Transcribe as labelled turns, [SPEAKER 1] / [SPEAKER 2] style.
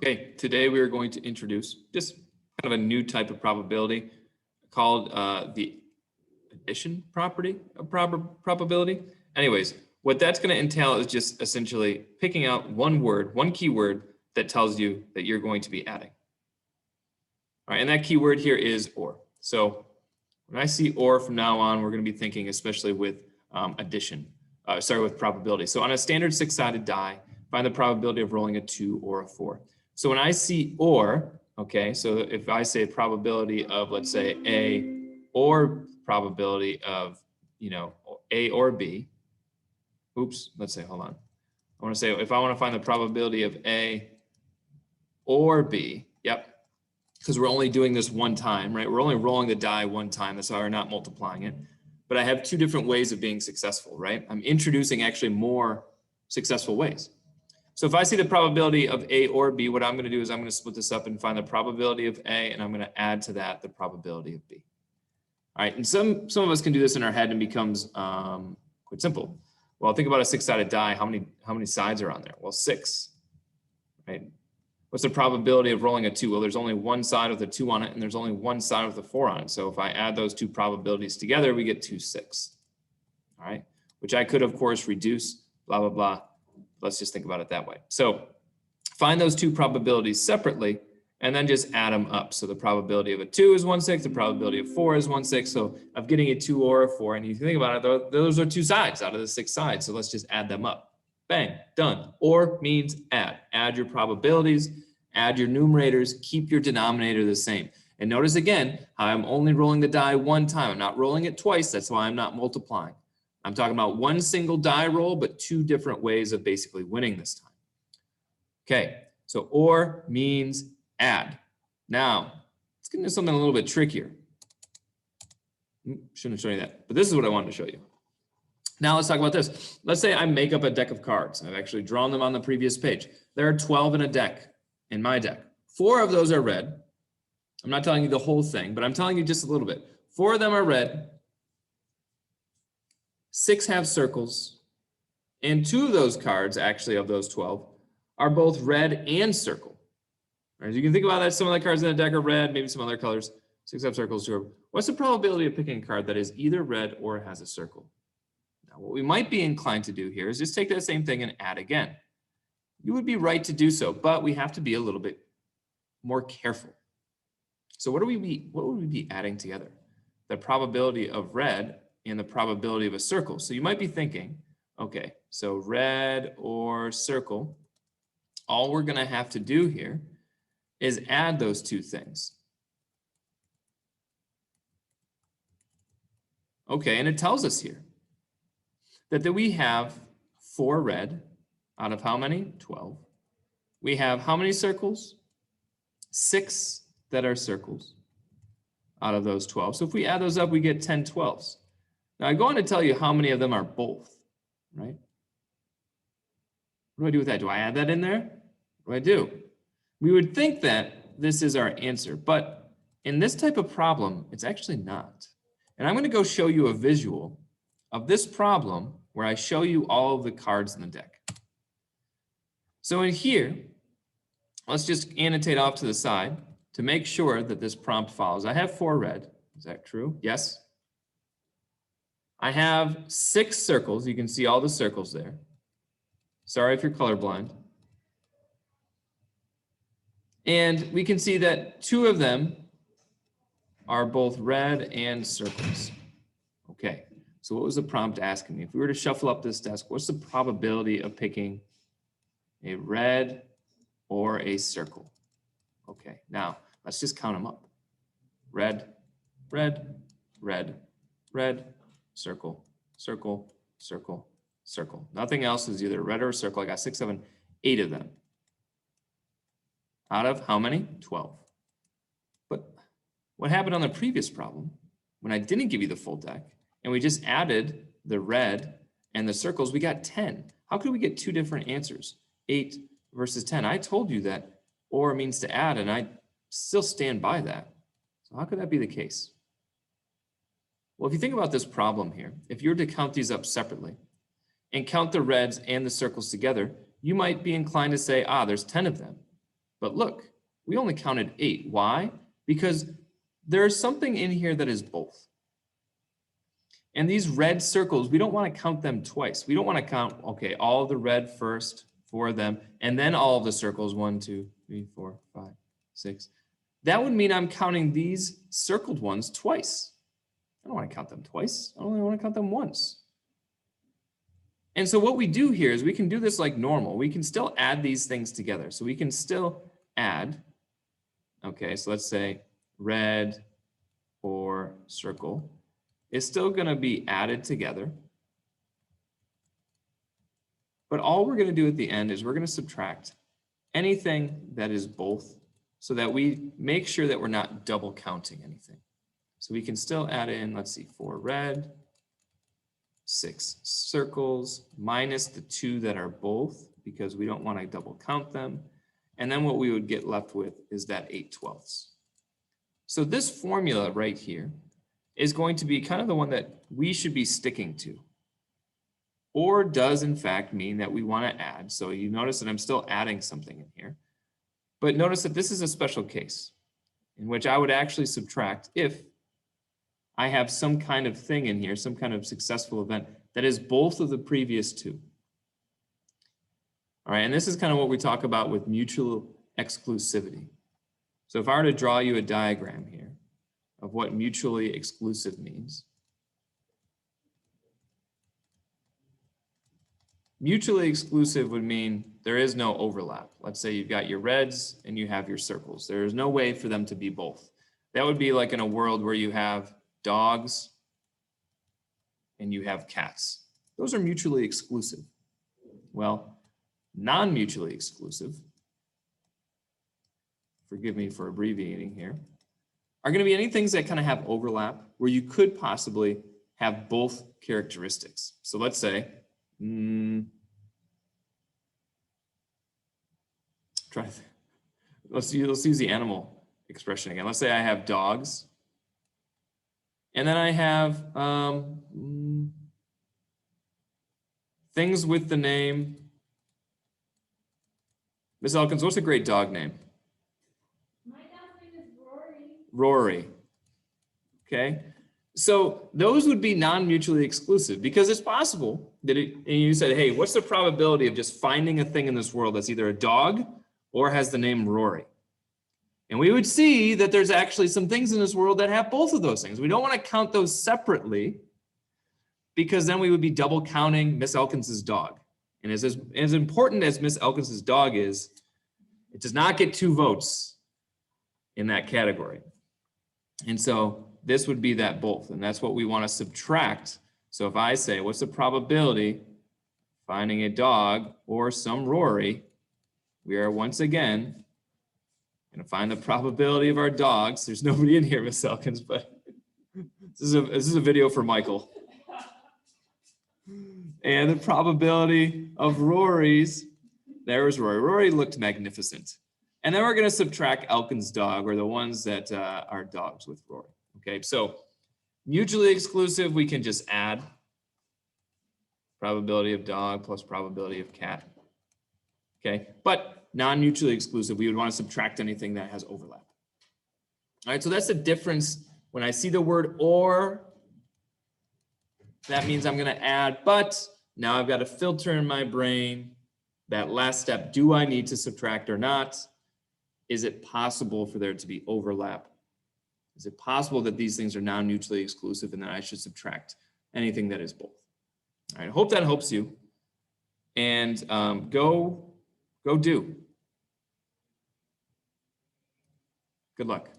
[SPEAKER 1] Okay, today we are going to introduce just kind of a new type of probability called the addition property of probability. Anyways, what that's going to entail is just essentially picking out one word, one keyword that tells you that you're going to be adding. All right, and that keyword here is or. So when I see or from now on, we're going to be thinking especially with with probability. So on a standard six-sided die, find the probability of rolling a 2 or a 4. So when I see or, okay, so if I say probability of, let's say, A or probability of, A or B, let's say, hold on. I want to say, if I want to find the probability of A or B, yep, because we're only doing this one time, right? We're only rolling the die one time. That's why we're not multiplying it. But I have two different ways of being successful, right? I'm introducing actually more successful ways. So if I see the probability of A or B, what I'm going to do is I'm going to split this up and find the probability of A, and I'm going to add to that the probability of B. All right, and some of us can do this in our head and it becomes quite simple. Well, think about a six-sided die. How many sides are on there? Well, 6, right? What's the probability of rolling a 2? Well, there's only one side with a 2 on it, and there's only one side with a 4 on it. So if I add those two probabilities together, we get 2 6. All right, which I could, of course, reduce, blah, blah, blah. Let's just think about it that way. So find those two probabilities separately and then just add them up. So the probability of a 2 is 1/6, the probability of 4 is 1/6. So of getting a 2 or a 4, and you think about it, those are two sides out of the 6 sides. So let's just add them up. Bang, done. Or means add. Add your probabilities, add your numerators, keep your denominator the same. And notice again, how I'm only rolling the die one time. I'm not rolling it twice. That's why I'm not multiplying. I'm talking about one single die roll, but two different ways of basically winning this time. Okay, so or means add. Now, let's get into something a little bit trickier. Shouldn't have shown you that, but this is what I wanted to show you. Now let's talk about this. Let's say I make up a deck of cards. I've actually drawn them on the previous page. There are 12 in a deck, in my deck. 4 of those are red. I'm not telling you the whole thing, but I'm telling you just a little bit. 4 of them are red. 6 have circles, and 2 of those cards, actually of those 12, are both red and circle. Right, you can think about that. Some of the cards in the deck are red, maybe some other colors. 6 have circles, 2 are. What's the probability of picking a card that is either red or has a circle? Now, what we might be inclined to do here is just take that same thing and add again. You would be right to do so, but we have to be a little bit more careful. So what would we be adding together? The probability of red and the probability of a circle. So you might be thinking, okay, so red or circle, all we're going to have to do here is add those two things. Okay, and it tells us here that we have 4 red out of how many? 12. We have how many circles? 6 that are circles out of those 12. So if we add those up, we get 10 12s. Now I go on to tell you how many of them are both, right? What do I do with that? Do I add that in there? What do I do? We would think that this is our answer, but in this type of problem, it's actually not. And I'm going to go show you a visual of this problem where I show you all of the cards in the deck. So in here, let's just annotate off to the side to make sure that this prompt follows. I have 4 red. Is that true? Yes. I have 6 circles. You can see all the circles there. Sorry if you're colorblind. And we can see that 2 of them are both red and circles. Okay, so what was the prompt asking me? If we were to shuffle up this desk, what's the probability of picking a red or a circle? Okay, now let's just count them up. Red, red, red, red, circle, circle, circle, circle. Nothing else is either red or circle. I got 6, 7, 8 of them. Out of how many? 12. But what happened on the previous problem when I didn't give you the full deck and we just added the red and the circles, we got 10. How could we get 2 different answers? 8 versus 10. I told you that or means to add, and I still stand by that. So how could that be the case? Well, if you think about this problem here, if you were to count these up separately and count the reds and the circles together, you might be inclined to say, there's 10 of them. But look, we only counted 8. Why? Because there is something in here that is both. And these red circles, we don't want to count them twice. We don't want to count, okay, all the red first, 4 of them, and then all of the circles, 1, 2, 3, 4, 5, 6. That would mean I'm counting these circled ones twice. I don't want to count them twice. I only want to count them once. And so what we do here is we can do this like normal. We can still add these things together. So we can still add, okay, so let's say red or circle is still going to be added together. But all we're going to do at the end is we're going to subtract anything that is both so that we make sure that we're not double counting anything. So we can still add in, let's see, 4 red, 6 circles, minus the 2 that are both, because we don't want to double count them. And then what we would get left with is that 8/12. So this formula right here is going to be kind of the one that we should be sticking to. Or does in fact mean that we want to add. So you notice that I'm still adding something in here. But notice that this is a special case in which I would actually subtract if I have some kind of thing in here, some kind of successful event that is both of the previous 2. All right, and this is kind of what we talk about with mutual exclusivity. So if I were to draw you a diagram here of what mutually exclusive means. Mutually exclusive would mean there is no overlap. Let's say you've got your reds and you have your circles. There is no way for them to be both. That would be like in a world where you have dogs and you have cats. Those are mutually exclusive. Well, non-mutually exclusive, forgive me for abbreviating here, are going to be any things that kind of have overlap where you could possibly have both characteristics. So let's say, let's use the animal expression again. Let's say I have dogs, and then I have things with the name. Miss Elkins, what's a great dog name?
[SPEAKER 2] My dog's name is Rory.
[SPEAKER 1] Rory. Okay. So those would be non-mutually exclusive because it's possible that and you said, hey, what's the probability of just finding a thing in this world that's either a dog or has the name Rory? And we would see that there's actually some things in this world that have both of those things. We don't want to count those separately because then we would be double counting Miss Elkins's dog. And as important as Miss Elkins's dog is, it does not get 2 votes in that category. And so this would be that both, and that's what we want to subtract. So if I say, what's the probability finding a dog or some Rory, we are once again going to find the probability of our dogs. There's nobody in here, Miss Elkins, but this is a video for Michael. And the probability of Rory's, there was Rory. Rory looked magnificent. And then we're going to subtract Elkins' dog, or the ones that are dogs with Rory. Okay, so mutually exclusive, we can just add probability of dog plus probability of cat. Okay, but non-mutually exclusive, we would want to subtract anything that has overlap. All right, so that's the difference. When I see the word or, that means I'm going to add, but now I've got a filter in my brain. That last step, do I need to subtract or not? Is it possible for there to be overlap? Is it possible that these things are non-mutually exclusive and that I should subtract anything that is both? All right, I hope that helps you. And go do. Good luck.